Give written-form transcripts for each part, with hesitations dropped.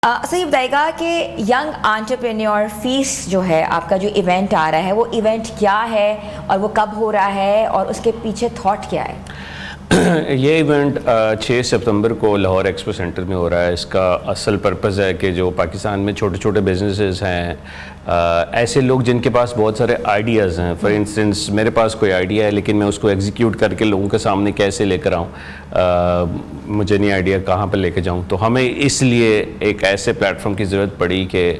اچھا یہ بتائے گا کہ ینگ انٹرپرینیور فیسٹ جو ہے آپ کا جو ایونٹ آ رہا ہے وہ ایونٹ کیا ہے اور وہ کب ہو رہا ہے اور اس کے پیچھے تھاٹ کیا ہے؟ یہ ایونٹ 6 سپتمبر کو لاہور ایکسپو سینٹر میں ہو رہا ہے. اس کا اصل پرپز ہے کہ جو پاکستان میں چھوٹے چھوٹے بزنسز ہیں, ایسے لوگ جن کے پاس بہت سارے آئیڈیاز ہیں. فار انسٹنس میرے پاس کوئی آئیڈیا ہے لیکن میں اس کو ایگزیکیوٹ کر کے لوگوں کے سامنے کیسے لے کر آؤں, مجھے نہیں آئیڈیا کہاں پہ لے کے جاؤں. تو ہمیں اس لیے ایک ایسے پلیٹفارم کی ضرورت پڑی کہ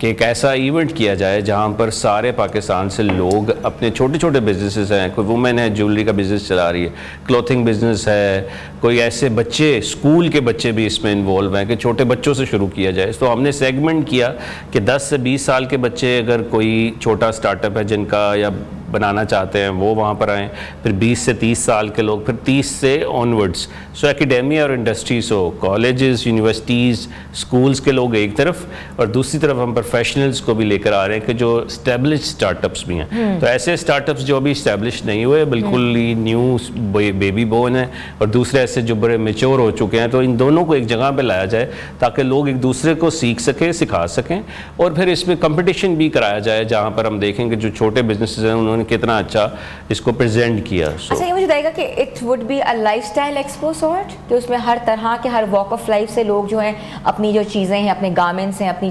ایک ایسا ایونٹ کیا جائے جہاں پر سارے پاکستان سے لوگ اپنے چھوٹے چھوٹے بزنسز ہیں, کوئی وومن ہے جیولری کا بزنس چلا رہی ہے, کلوتھنگ بزنس ہے, کوئی ایسے بچے اسکول کے بچے بھی اس میں انوالو ہیں کہ چھوٹے بچوں سے شروع کیا جائے. تو ہم نے سیگمنٹ کیا کہ 10 سے 20 سال کے بچے اگر کوئی چھوٹا سٹارٹ اپ ہے جن کا یا بنانا چاہتے ہیں وہ وہاں پر آئیں, پھر 20 سے 30 سال کے لوگ, پھر 30 سے آنورڈس. سو ایکیڈیمیا اور انڈسٹریز ہو, کالجز, یونیورسٹیز, اسکولز کے لوگ ایک طرف, اور دوسری طرف ہم پروفیشنلز کو بھی لے کر آ رہے ہیں کہ جو اسٹیبلش اسٹارٹ اپس بھی ہیں. تو ایسے اسٹارٹ اپس جو ابھی اسٹیبلش نہیں ہوئے, بالکل ہی نیو بیبی بورن ہیں, اور دوسرے ایسے جو بڑے میچور ہو چکے ہیں, تو ان دونوں کو ایک جگہ پہ لایا جائے تاکہ لوگ ایک دوسرے کو سیکھ سکیں, سکھا سکیں, اور پھر اس میں کمپٹیشن بھی کرایا جائے جہاں پر ہم دیکھیں کہ جو چھوٹے بزنسز ہیں انہوں نے کتنا اچھا اس کو پریزنٹ کیا. اچھا یہ مجھے بتائے گا کہ it would be a lifestyle expo sort, کہ اس میں ہر طرح کے ہر واک آف لائف سے لوگ جو ہیں اپنی جو چیزیں ہیں, اپنے گارمنٹس ہیں, اپنی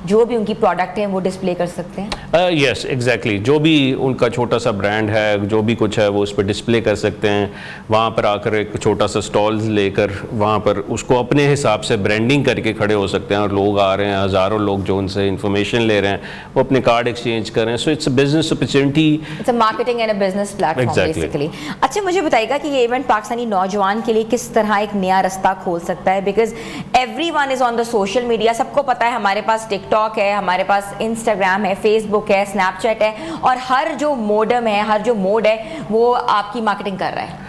جو بھی ان کی پروڈکٹ ہیں وہ ڈسپلے کر سکتے ہیں. یس ایگزیکٹلی, جو بھی ان کا چھوٹا سا برانڈ ہے, جو بھی کچھ ہے وہ اس پہ ڈسپلے کر سکتے ہیں. وہاں پر آ کر ایک چھوٹا سا اسٹالز لے کر وہاں پر اس کو اپنے حساب سے برانڈنگ کر کے کھڑے ہو سکتے ہیں, اور لوگ آ رہے ہیں, ہزاروں لوگ جو ان سے انفارمیشن لے رہے ہیں, وہ اپنے کارڈ ایکسچینج کر رہے ہیں. So it's a business opportunity, it's a marketing and a business platform basically. اچھا مجھے بتائیے گا کہ یہ ایونٹ پاکستانی نوجوان کے لیے کس طرح ایک نیا رستہ کھول سکتا ہے, because everyone is on the social media. سب کو پتہ ہے ہمارے پاس ٹک ٹاک ہے, ہمارے پاس انسٹاگرام ہے, فیس بک ہے, اسنیپ چیٹ ہے, اور ہر جو موڈم ہے, ہر جو موڈ ہے وہ آپ کی مارکیٹنگ کر رہا ہے.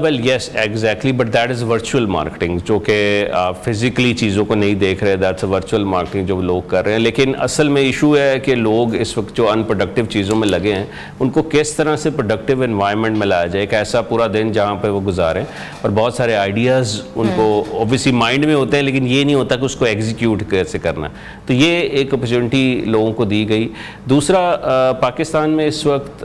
Well yes exactly, but that is virtual marketing, جو کہ آپ فزیکلی چیزوں کو نہیں دیکھ رہے, دیٹس اے ورچوئل مارکیٹنگ جو لوگ کر رہے ہیں. لیکن اصل میں ایشو ہے کہ لوگ اس وقت جو ان پروڈکٹیو چیزوں میں لگے ہیں ان کو کس طرح سے پروڈکٹیو انوائرمنٹ میں لایا جائے, ایک ایسا پورا دن جہاں پہ وہ گزاریں, اور بہت سارے آئیڈیاز ان کو اوبویسلی مائنڈ میں ہوتے ہیں لیکن یہ نہیں ہوتا کہ اس کو ایگزیکیوٹ کیسے کرنا ہے. تو یہ ایک اپرچونٹی لوگوں کو دی گئی. دوسرا, پاکستان میں اس وقت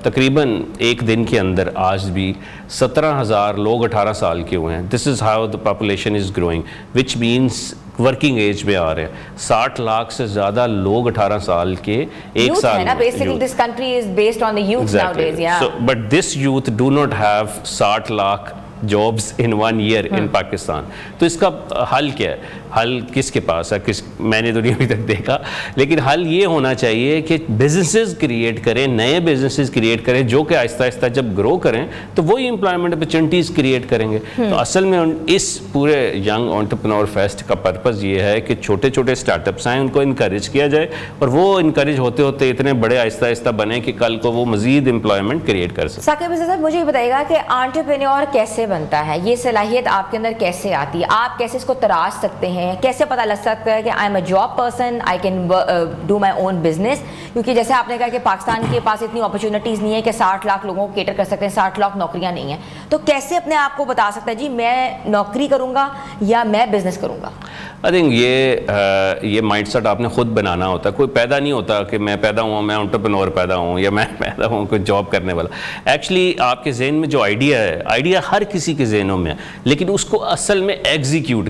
تقریباً ایک دن کے اندر آج بھی 17,000 لوگ 18 سال کے ہوئے ہیں. This is how the population is growing, which means working age میں آ رہے ہیں. 60 لاکھ سے زیادہ لوگ 18 سال کے ایک سال میں. Basically this country is based on the youth nowadays, yeah. So, but this youth do not have 60 lakh jobs in 1 year in Pakistan. تو اس کا حل کیا ہے؟ حل کس کے پاس ہے؟ میں نے تو نہیں ابھی تک دیکھا, لیکن حل یہ ہونا چاہیے کہ بزنسز کریٹ کریں, نئے بزنسز کریٹ کریں جو کہ آہستہ آہستہ جب گرو کریں تو وہی امپلائمنٹ اپرچونٹیز کریٹ کریں گے. تو اصل میں اس پورے ینگ انٹرپرینور فیسٹ کا پرپز یہ ہے کہ چھوٹے چھوٹے اسٹارٹ اپس آئیں, ان کو انکریج کیا جائے, اور وہ انکریج ہوتے ہوتے اتنے بڑے آہستہ آہستہ بنیں کہ کل کو وہ مزید امپلائمنٹ کریٹ کر سکیں. ثاقب عزیز صاحب مجھے یہ بتائیے گا کہ انٹرپرینور کیسے بنتا ہے, یہ صلاحیت آپ کے اندر کیسے آتی ہے, آپ کیسے اس کو تراش سکتے ہیں, کیسے پتہ لگ سکتا ہے کہ I am a job person, I can do my own business? کیونکہ جیسے آپ نے کہا کہ پاکستان کے پاس اتنی اپرچونیٹیز نہیں ہے کہ 60 لاکھ لوگوں کو کیٹر کر سکتے ہیں, 60 لاکھ نوکریاں نہیں ہیں. تو کیسے اپنے آپ کو بتا سکتا ہے جی میں نوکری کروں گا یا میں بزنس کروں گا؟ آئی تھنک یہ مائنڈ سیٹ آپ نے خود بنانا ہوتا ہے. کوئی پیدا نہیں ہوتا کہ میں پیدا ہوں, میں انٹرپرینور پیدا ہوں, یا میں پیدا ہوں کوئی جاب کرنے والا. ایکچولی آپ کے ذہن میں جو آئیڈیا ہے, آئیڈیا ہر کسی کے ذہنوں میں ہے, لیکن اس کو اصل میں ایگزیکیوٹ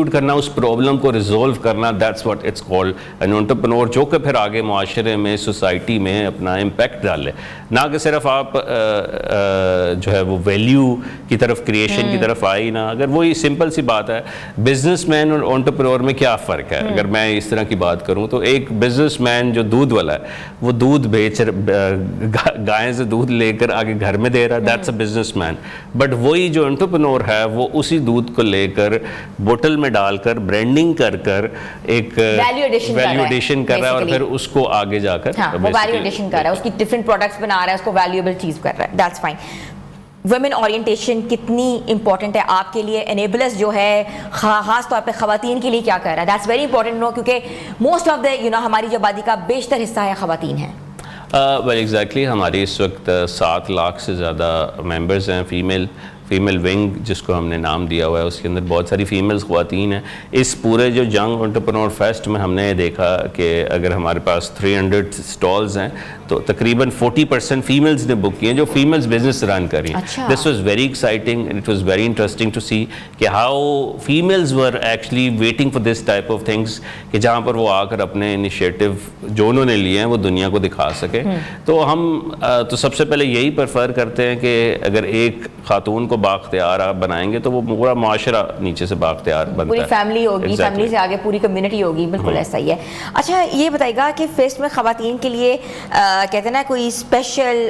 کرنا, اس پرابلم کو ریزولو کرنا, that's what it's called an entrepreneur, جو کہ پھر آگے معاشرے میں, سوسائٹی میں اپنا امپیکٹ ڈالے. نہ کہ صرف آپ جو ہے وہ ویلیو کی طرف, کریشن کی طرف آئی نہ. اگر وہی سمپل سی بات ہے, بزنس مین اور انٹرپرینور میں کیا فرق ہے؟ اگر میں اس طرح کی بات کروں تو ایک بزنس مین جو دودھ والا ہے وہ دودھ گائے سے دودھ لے کر آگے گھر میں دے رہا ہے, that's a business man. But وہی جو انٹرپرینور ہے وہ اسی دودھ کو لے کر بوتل میں ڈال کر برانڈنگ کر ایک ویلیو ایڈیشن کر رہا ہے, اور پھر اس کو آگے جا کر وہ ویلیو ایڈیشن کر رہا ہے, اس کی ڈفرینٹ پروڈکٹس بنا رہا ہے, اس کو ویلیوبل چیز کر رہا ہے. That's fine. ویمن اورینٹیشن کتنی امپورٹنٹ ہے آپ کے لیے؟ انیبلرز جو ہے خاص طور پہ خواتین کے لیے کیا کر رہا ہے؟ دیٹس ویری امپورٹنٹ نو, کیونکہ موسٹ آف دا ہماری جو آبادی کا بیشتر حصہ ہے خواتین ہیں. ویل ایگزیکٹلی, ہماری اس وقت 7 لاکھ سے زیادہ ممبرز ہیں فیمیل. فیمیل ونگ جس کو ہم نے نام دیا ہوا ہے, اس کے اندر بہت ساری فیمیلز خواتین ہیں. اس پورے جو ینگ انٹرپرنور فیسٹ میں ہم نے دیکھا کہ اگر ہمارے پاس 300 اسٹالز ہیں تو تقریباً 40% فیمیلز نے بک کیے ہیں جو فیمیلز بزنس رن کر رہی ہیں. This was very exciting and it was very interesting to see کہ how families were actually waiting for this type of things, کہ جہاں پر وہ آ کر اپنے انیشیٹو جو انہوں نے لیے ہیں وہ دنیا کو دکھا سکے. تو ہم تو سب سے پہلے یہی پریفر کرتے ہیں کہ اگر ایک خاتون کو بااختیار آپ بنائیں گے تو وہ پورا معاشرہ نیچے سے بااختیار بنتا ہے, پوری فیملی ہوگی, فیملی سے آگے پوری کمیونٹی ہوگی. بالکل ایسا ہی ہے. اچھا یہ بتائیے گا کہ فیسٹ میں خواتین کے لیے کہتے ہیں نا کوئی اسپیشل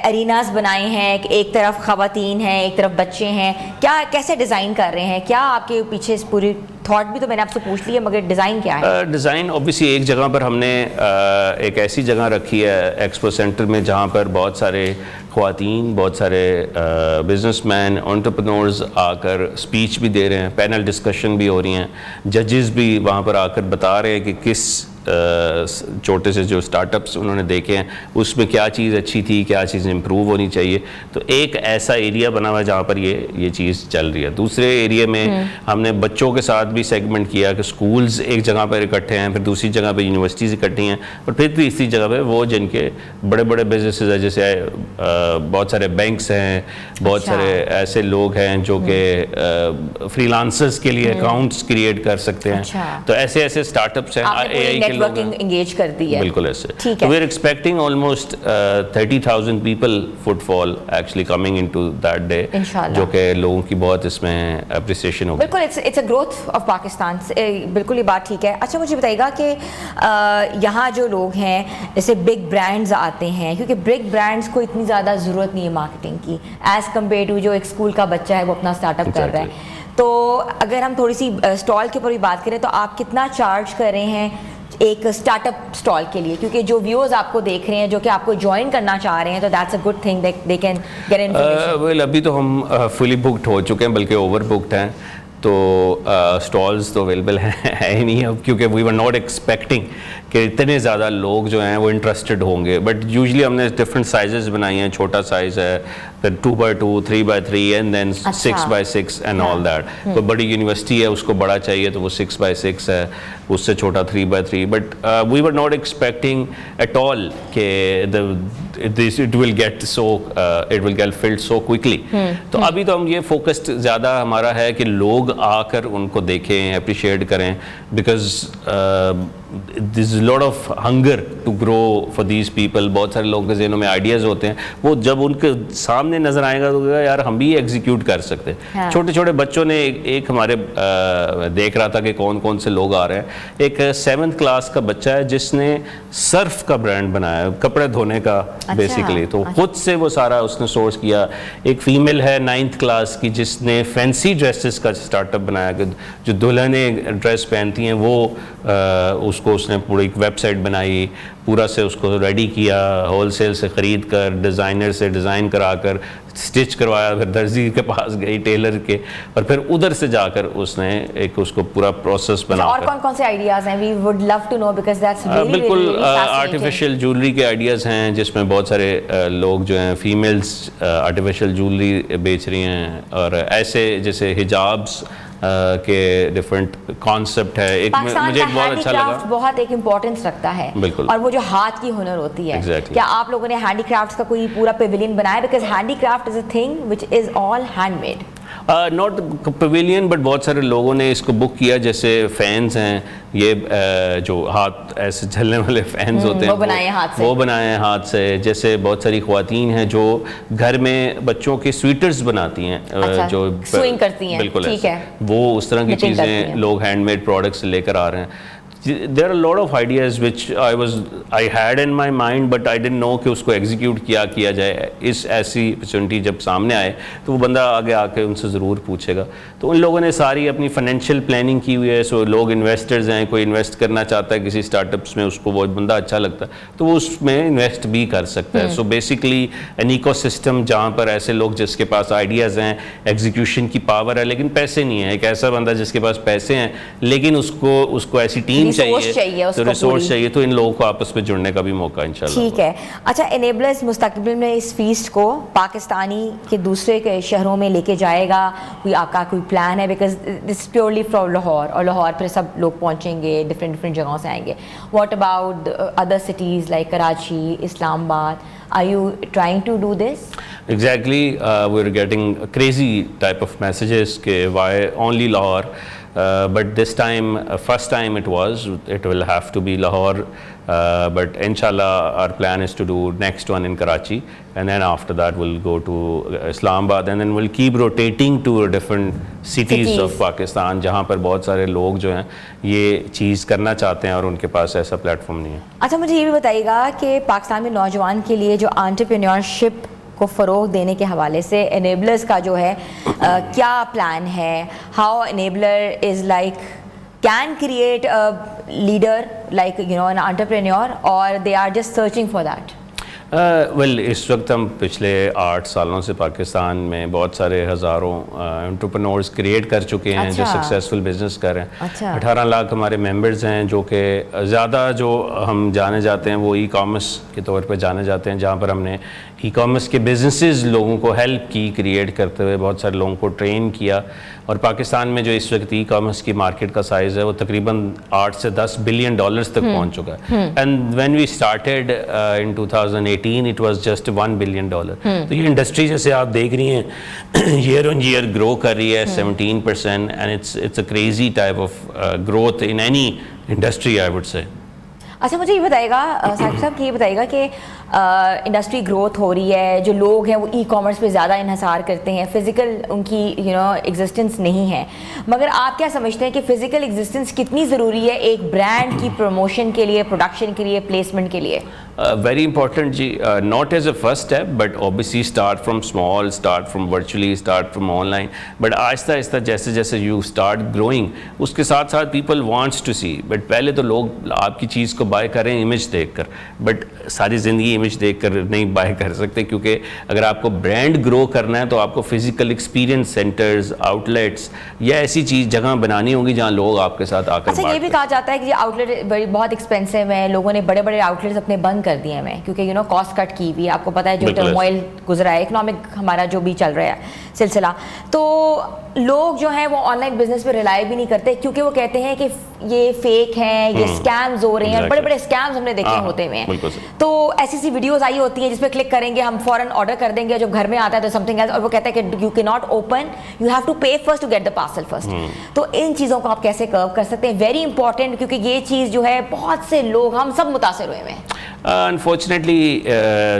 اریناز بنائے ہیں, ایک طرف خواتین ہیں ایک طرف بچے ہیں, کیا کیسے ڈیزائن کر رہے ہیں, کیا آپ کے پیچھے اس پوری تھاٹ بھی تو میں نے آپ سے پوچھ لی ہے مگر ڈیزائن کیا ہے؟ ڈیزائن اوبیسلی ایک جگہ پر ہم نے ایک ایسی جگہ رکھی ہے ایکسپو سینٹر میں جہاں پر بہت سارے خواتین, بہت سارے بزنس مین, انٹرپرنورز آ کر اسپیچ بھی دے رہے ہیں, پینل ڈسکشن بھی ہو رہی ہیں, ججز بھی وہاں پر آ کر بتا رہے ہیں کہ کس چھوٹے سے جو اسٹارٹ اپس انہوں نے دیکھے ہیں اس میں کیا چیز اچھی تھی, کیا چیز امپروو ہونی چاہیے. تو ایک ایسا ایریا بنا ہوا ہے جہاں پر یہ چیز چل رہی ہے. دوسرے ایریا میں ہم نے بچوں کے ساتھ بھی سیگمنٹ کیا کہ سکولز ایک جگہ پر اکٹھے ہیں, پھر دوسری جگہ پہ یونیورسٹیز اکٹھی ہیں, اور پھر تیسری جگہ پہ وہ جن کے بڑے بڑے بزنسز ہیں, جیسے بہت سارے بینکس ہیں, بہت سارے ایسے لوگ ہیں جو کہ فری لانسرز کے لیے اکاؤنٹس کریٹ کر سکتے ہیں. تو ایسے ایسے اسٹارٹ اپس ہیں, نیٹورکنگ انگیج کر دی ہے. بالکل ایسے. We are expecting almost 30,000 people footfall actually coming into that day, جو کہ لوگوں کی بہت اس میں اپریسیشن ہوگی. بالکل it's a growth of Pakistan. بالکل یہ بات ٹھیک ہے. اچھا مجھے بتائیے گا کہ یہاں جو لوگ ہیں جیسے بگ برانڈز آتے ہیں, کیونکہ بگ برانڈز کو اتنی زیادہ ضرورت نہیں ہے مارکیٹنگ کی ایز کمپیئر ٹو جو ایک اسکول کا بچہ ہے وہ اپنا اسٹارٹ اپ کر رہا ہے. تو اگر ہم تھوڑی سی اسٹال کے اوپر بھی بات کریں تو آپ کتنا چارج کر رہے ہیں ایک اسٹارٹ اپ اسٹال کے لیے, کیونکہ جو ویورز آپ کو دیکھ رہے ہیں جو کہ آپ کو جوائن کرنا چاہ رہے ہیں تو that's a good thing they can get information. Well ابھی تو ہم فلی بکڈ ہو چکے ہیں, بلکہ اوور بکڈ ہیں, تو اسٹالز تو اویلیبل ہیں ہی نہیں اب, کیونکہ وی ور ناٹ ایکسپیکٹنگ کہ اتنے زیادہ لوگ جو ہیں وہ انٹرسٹڈ ہوں گے. بٹ یوزلی ہم نے ڈفرینٹ سائزز بنائی ہیں, چھوٹا سائز ہے, پھر 2x2, 3x3 and then 6x6 and all that. کوئی بڑی یونیورسٹی ہے اس کو بڑا چاہیے تو وہ 6x6 ہے, اس سے چھوٹا 3x3. But we were not expecting at all کہ it will get filled so quickly. تو ابھی تو ہم یہ فوکسڈ زیادہ ہمارا ہے کہ لوگ آ کر ان کو دیکھیں, اپریشیٹ کریں, because there's a lot of hunger to grow for these people. بہت سارے لوگوں کے ذہنوں میں آئیڈیاز ہوتے ہیں, وہ جب ان کے سامنے نظر آئے گا تو یار ہم بھی ایگزیکیوٹ کر سکتے ہیں. چھوٹے چھوٹے بچوں نے ایک ہمارے دیکھ رہا تھا کہ کون کون سے لوگ آ رہے ہیں. ایک 7th کلاس کا بچہ ہے جس نے سرف کا برانڈ بنایا, کپڑے دھونے کا بیسیکلی, تو خود سے وہ سارا اس نے سورس کیا. ایک فیمیل ہے 9th کلاس کی جس نے فینسی ڈریسز کا اسٹارٹ اپ بنایا, کہ جو دلہنیں ڈریس پہنتی ہیں وہ اس نے پوری ایک ویب سائٹ بنائی, پورا سے اس کو ریڈی کیا, ہول سیل سے خرید کر, ڈیزائنر سے ڈیزائن کرا کر اسٹچ کروایا, پھر درزی کے پاس گئی, ٹیلر کے, اور پھر ادھر سے جا کر اس نے ایک اس کو پورا پروسیس بنا. اور کون کون سے آئیڈیاز ہیں؟ We would love to know because that's really بالکل آرٹیفیشیل جیولری کے آئیڈیاز ہیں جس میں بہت سارے لوگ جو ہیں فیمیلز آرٹیفیشیل جیولری بیچ رہی ہیں, اور ایسے جیسے حجابس کے ڈفرینٹ کانسیپٹ ہے. ایک مجھے ایک بہت اچھا لگا, بہت ایک امپورٹنس رکھتا ہے, اور وہ جو ہاتھ کی ہنر ہوتی ہے. کیا آپ لوگوں نے ہینڈی کرافٹس کا کوئی پورا پیویلین بنایا؟ Because handy craft is a thing which is all hand made. Not pavilion but بہت سارے لوگوں نے اس کو بک کیا, جیسے فینس ہیں, یہ جو ہاتھ ایسے جھلنے والے فینس ہوتے ہیں وہ بنائے ہیں ہاتھ سے. جیسے بہت ساری خواتین ہیں جو گھر میں بچوں کے سویٹرز بناتی ہیں, جو سوئنگ کرتی ہیں, بالکل وہ اس طرح کی چیزیں لوگ ہینڈ میڈ پروڈکٹس لے کر آ رہے ہیں. There are a lot of ideas which I had in my mind but I didn't know کہ اس کو ایگزیکیوٹ کیا جائے. اس ایسی اپرچونٹی جب سامنے آئے تو وہ بندہ آگے آ کے ان سے ضرور پوچھے گا. تو ان لوگوں نے ساری اپنی فائنینشیل پلاننگ کی ہوئی ہے. سو لوگ انویسٹرز ہیں, کوئی انویسٹ کرنا چاہتا ہے کسی اسٹارٹ اپس میں, اس کو وہ بندہ اچھا لگتا ہے تو وہ اس میں انویسٹ بھی کر سکتا ہے. So basically an ecosystem جہاں پر ایسے لوگ جس کے پاس آئیڈیاز ہیں, ایگزیکیوشن کی پاور ہے لیکن پیسے نہیں ہیں. ایک ایسا بندہ جس کے پاس پیسے ہیں لیکن اس کو ایسی ٹیم resource چاہیے اس تو کو ریسورس پوری. چاہیے, تو ان لوگوں کو آپس میں جڑنے کا بھی موقع انشاءاللہ. ٹھیک ہے. اچھا, انیبلرز مستقبل میں اس فیسٹ کو پاکستانی کے دوسرے کے شہروں میں لے کے جائے گا, کوئی آپ کا کوئی پلان ہے؟ Because this purely from Lahore, اور لاہور پھر سب لوگ پہنچیں گے, ڈفرینٹ جگہوں سے آئیں گے. What about other cities like Karachi, Islamabad? Are you trying to do this? Exactly, we're getting crazy type of messages ke why only Lahore, but this time, first time it will have to be Lahore, but inshallah our plan is to do next one in Karachi, and then after that we'll go to Islamabad, and then we'll keep rotating to different cities of Pakistan جہاں پر بہت سارے لوگ جو ہیں یہ چیز کرنا چاہتے ہیں اور ان کے پاس ایسا پلیٹ فارم نہیں ہے. اچھا, مجھے یہ بھی بتائیے گا کہ پاکستان میں نوجوان کے لیے جو انٹرپرینیورشپ کو فروغ دینے کے حوالے سے انیبلرز کا جو ہے کیا پلان ہے؟ How enabler is like can create a leader like an entrepreneur, or they are just searching for that? Well اس وقت ہم پچھلے 8 سالوں سے پاکستان میں بہت سارے ہزاروں انٹرپرنورز کریٹ کر چکے ہیں جو سکسیزفل بزنس کر رہے ہیں. 18 لاکھ ہمارے ممبرز ہیں, جو کہ زیادہ جو ہم جانے جاتے ہیں وہ ای کامرس کے طور پہ جانے جاتے ہیں, جہاں پر ہم نے ای کامرس کے بزنسز لوگوں کو ہیلپ کی کریٹ کرتے ہوئے, بہت سارے لوگوں کو ٹرین کیا. اور پاکستان میں جو اس وقت ای کامرس کی مارکیٹ کا سائز ہے وہ تقریباً 8 سے 10 بلین ڈالرز تک پہنچ چکا ہے. And when we started in 2018 it was just $1 billion. تو یہ انڈسٹری جیسے آپ دیکھ رہی ہیں ایئر آن ایئر گرو کر رہی ہے 17%, and it's a crazy type of growth in any industry I would say. اچھا, مجھے یہ بتائے گا صاحب صاحب کہ یہ بتائیے گا کہ انڈسٹری گروتھ ہو رہی ہے, جو لوگ ہیں وہ ای کامرس پہ زیادہ انحصار کرتے ہیں, فزیکل ان کی ایگزسٹنس نہیں ہے, مگر آپ کیا سمجھتے ہیں کہ فزیکل ایگزسٹنس کتنی ضروری ہے ایک برانڈ کی پروموشن کے لیے, پروڈکشن کے لیے, پلیسمنٹ کے لیے؟ Very important G, not as a first step but obviously start from small, start from virtually, start from online, but آہستہ آہستہ جیسے جیسے you start growing اس کے ساتھ ساتھ people wants to see, but پہلے تو لوگ آپ کی چیز کو بائی کریں امیج دیکھ کر, بٹ ساری زندگی امیج دیکھ کر نہیں بائی کر سکتے, کیونکہ اگر آپ کو برانڈ گرو کرنا ہے تو آپ کو فزیکل ایکسپیرینس سینٹرز, آؤٹ-لیٹس یا ایسی چیز جگہ بنانی ہوگی جہاں لوگ آپ کے ساتھ آ کر. اچھا, یہ بھی کہا جاتا ہے کہ یہ آؤٹ لیٹ بہت ایکسپینسو ہیں, لوگوں نے بڑے بڑے آؤٹ لیٹس اپنے بند کر دیے ہیں کیونکہ کاسٹ کٹ کی ہوئی, آپ کو پتہ ہے جو ٹرموائل گزرا ہے, اکنامک ہمارا جو بھی چل رہا ہے سلسلہ, تو لوگ جو ہیں وہ آن لائن بزنس پہ ریلائی بھی نہیں کرتے کیونکہ وہ کہتے ہیں کہ یہ فیک ہیں, یہ اسکیمز ہو رہے ہیں, اور بڑے بڑے اسکیمز ہم نے دیکھے ہوتے ہوئے ہیں. تو ایسی سی ویڈیوز آئی ہوتی ہیں جس پہ کلک کریں گے ہم فوراً آرڈر کر دیں گے, جب گھر میں آتا ہے تو سم تھنگ ایلس, اور وہ کہتا ہے کہ you can not open, you have to pay first to get the parcel first. تو ان چیزوں کو آپ کیسے کرو کر سکتے ہیں؟ ویری امپورٹنٹ, کیونکہ یہ چیز جو ہے بہت سے لوگ, ہم سب متاثر ہوئے ہیں. Unfortunately,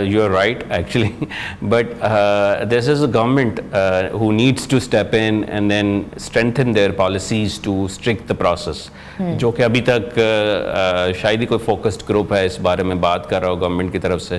you are right actually, but this is a government who needs to step in and then strengthen their policies to strict the process. جو کہ ابھی تک شاید ہی کوئی فوکسڈ گروپ ہے اس بارے میں بات کر رہا ہو گورنمنٹ کی طرف سے,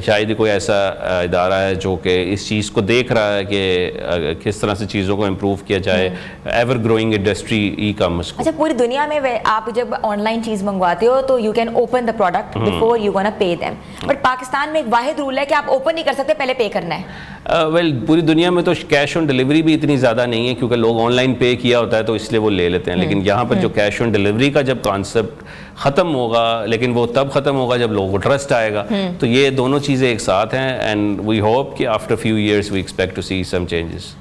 شاید ہی کوئی ایسا ادارہ ہے جو کہ اس چیز کو دیکھ رہا ہے کہ کس طرح سے چیزوں کو امپروو کیا جائے ever growing industry e commerce کو. اچھا, پوری دنیا میں آپ جب آن لائن چیز منگواتے ہو تو you can open the product before you gonna pay them, but Pakistan میں ایک واحد رول ہے کہ آپ اوپن نہیں کر سکتے, پہلے پے کرنا ہے. ویل پوری دنیا میں تو کیش آن ڈلیوری بھی اتنی زیادہ نہیں ہے کیونکہ لوگ آن لائن پے کیا ہوتا ہے تو اس لیے وہ لے لیتے ہیں, لیکن یہاں پر جو کیش آن ڈلیوری کا جب کانسیپٹ ختم ہوگا, لیکن وہ تب ختم ہوگا جب لوگوں کو ٹرسٹ آئے گا, تو یہ دونوں چیزیں ایک ساتھ ہیں, اینڈ وی ہوپ کہ after few years we expect to see some changes.